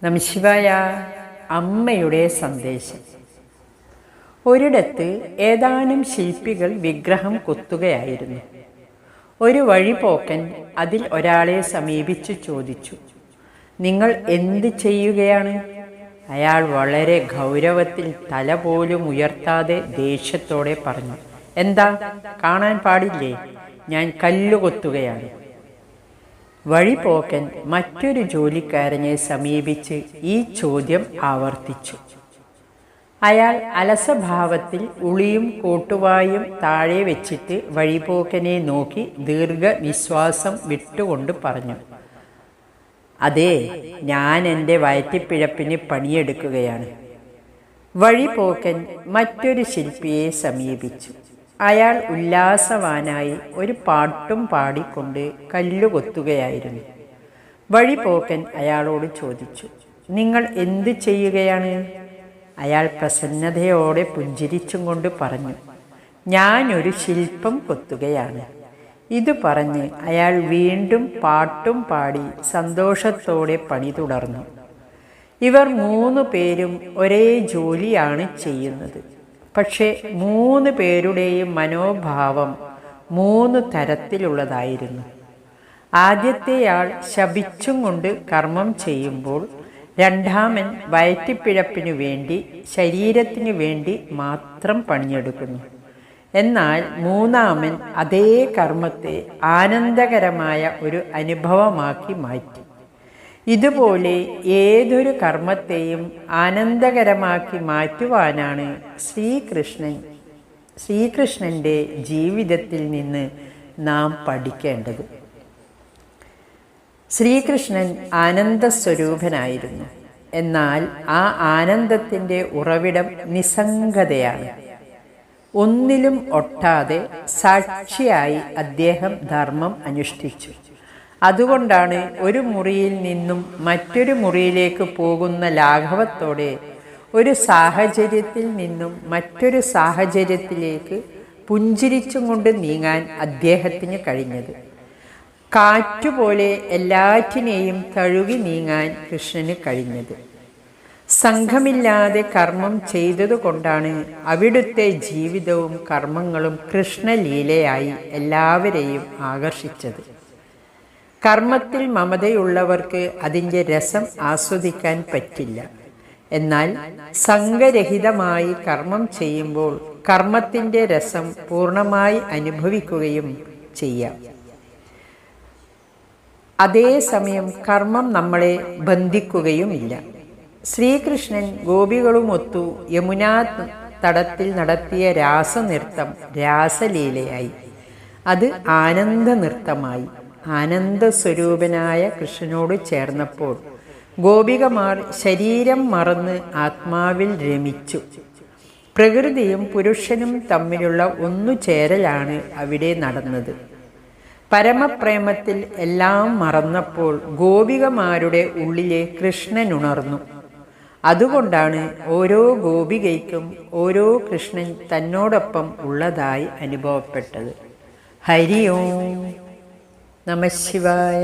നമഃശിവായ. അമ്മയുടെ സന്ദേശം. ഒരിടത്ത് ഏതാനും ശില്പികൾ വിഗ്രഹം കൊത്തുകയായിരുന്നു. ഒരു വഴിപോക്കൻ അതിൽ ഒരാളെ സമീപിച്ചു ചോദിച്ചു, നിങ്ങൾ എന്ത് ചെയ്യുകയാണ്? അയാൾ വളരെ ഗൗരവത്തിൽ തല പോലും ഉയർത്താതെ ദേഷ്യത്തോടെ പറഞ്ഞു, എന്താ, കാണാൻ പാടില്ലേ? ഞാൻ കല്ല് കൊത്തുകയാണ്. വഴിപോക്കൻ മറ്റൊരു ജോലിക്കാരനെ സമീപിച്ച് ഈ ചോദ്യം ആവർത്തിച്ചു. അയാൾ അലസഭാവത്തിൽ ഉളിയും കോട്ടുവായും താഴെ വെച്ചിട്ട് വഴിപോക്കനെ നോക്കി ദീർഘനിശ്വാസം വിട്ടുകൊണ്ട് പറഞ്ഞു, അതെ, ഞാൻ എൻ്റെ വയറ്റിപ്പിഴപ്പിന് പണിയെടുക്കുകയാണ്. വഴിപോക്കൻ മറ്റൊരു ശില്പിയെ സമീപിച്ചു. അയാൾ ഉല്ലാസവാനായി ഒരു പാട്ടും പാടിക്കൊണ്ട് കല്ലുകൊത്തുകയായിരുന്നു. വഴിപോക്കൻ അയാളോട് ചോദിച്ചു, നിങ്ങൾ എന്ത് ചെയ്യുകയാണ്? അയാൾ പ്രസന്നതയോടെ പുഞ്ചിരിച്ചും കൊണ്ട് പറഞ്ഞു, ഞാനൊരു ശില്പം കൊത്തുകയാണ്. ഇത് പറഞ്ഞ് അയാൾ വീണ്ടും പാട്ടും പാടി സന്തോഷത്തോടെ പണി തുടർന്നു. ഇവർ 3 പേരും ഒരേ ജോലിയാണ് ചെയ്യുന്നത്. പക്ഷെ 3 പേരുടെയും മനോഭാവം 3 തരത്തിലുള്ളതായിരുന്നു. ആദ്യത്തെയാൾ ശപിച്ചും കൊണ്ട് കർമ്മം ചെയ്യുമ്പോൾ, രണ്ടാമൻ വയറ്റിപ്പിഴപ്പിനു വേണ്ടി, ശരീരത്തിനു വേണ്ടി മാത്രം പണിയെടുക്കുന്നു. എന്നാൽ 3ാമൻ അതേ കർമ്മത്തെ ആനന്ദകരമായ ഒരു അനുഭവമാക്കി മാറ്റി. ഇതുപോലെ ഏതൊരു കർമ്മത്തെയും ആനന്ദകരമാക്കി മാറ്റുവാനാണ് ശ്രീകൃഷ്ണൻ്റെ ജീവിതത്തിൽ നിന്ന് നാം പഠിക്കേണ്ടത്. ശ്രീകൃഷ്ണൻ ആനന്ദസ്വരൂപനായിരുന്നു. എന്നാൽ ആ ആനന്ദത്തിൻ്റെ ഉറവിടം നിസ്സംഗതയാണ്. ഒന്നിലും ഒട്ടാതെ സാക്ഷിയായി അദ്ദേഹം ധർമ്മം അനുഷ്ഠിച്ചു. അതുകൊണ്ടാണ് ഒരു മുറിയിൽ നിന്നും മറ്റൊരു മുറിയിലേക്ക് പോകുന്ന ലാഘവത്തോടെ ഒരു സാഹചര്യത്തിൽ നിന്നും മറ്റൊരു സാഹചര്യത്തിലേക്ക് പുഞ്ചിരിച്ചും കൊണ്ട് നീങ്ങാൻ അദ്ദേഹത്തിന് കഴിഞ്ഞത്. കാറ്റുപോലെ എല്ലാറ്റിനെയും തഴുകി നീങ്ങാൻ കൃഷ്ണന് കഴിഞ്ഞത്. സംഘമില്ലാതെ കർമ്മം ചെയ്തതുകൊണ്ടാണ് അവിടുത്തെ ജീവിതവും കർമ്മങ്ങളും കൃഷ്ണലീലയായി എല്ലാവരെയും ആകർഷിച്ചത്. കർമ്മത്തിൽ മമതയുള്ളവർക്ക് അതിൻ്റെ രസം ആസ്വദിക്കാൻ പറ്റില്ല. എന്നാൽ സംഘരഹിതമായി കർമ്മം ചെയ്യുമ്പോൾ കർമ്മത്തിൻ്റെ രസം പൂർണ്ണമായി അനുഭവിക്കുകയും ചെയ്യാം. അതേസമയം കർമ്മം നമ്മളെ ബന്ധിക്കുകയുമില്ല. ശ്രീകൃഷ്ണൻ ഗോപികളുമൊത്തു യമുനാ തടത്തിൽ നടത്തിയ രാസനൃത്തം രാസലീലയായി. അത് ആനന്ദ നൃത്തമായി. ആനന്ദസ്വരൂപനായ കൃഷ്ണനോട് ചേർന്നപ്പോൾ ഗോപികമാർ ശരീരം മറന്ന് ആത്മാവിൽ രമിച്ചു. പ്രകൃതിയും പുരുഷനും തമ്മിലുള്ള ഒന്നുചേരലാണ് അവിടെ നടന്നത്. പരമപ്രേമത്തിൽ എല്ലാം മറന്നപ്പോൾ ഗോപികമാരുടെ ഉള്ളിലെ കൃഷ്ണനുണർന്നു. അതുകൊണ്ടാണ് ഓരോ ഗോപികയ്ക്കും ഓരോ കൃഷ്ണൻ തന്നോടൊപ്പം ഉള്ളതായി അനുഭവപ്പെട്ടത്. ഹരി ഓം. നമഃശിവായ.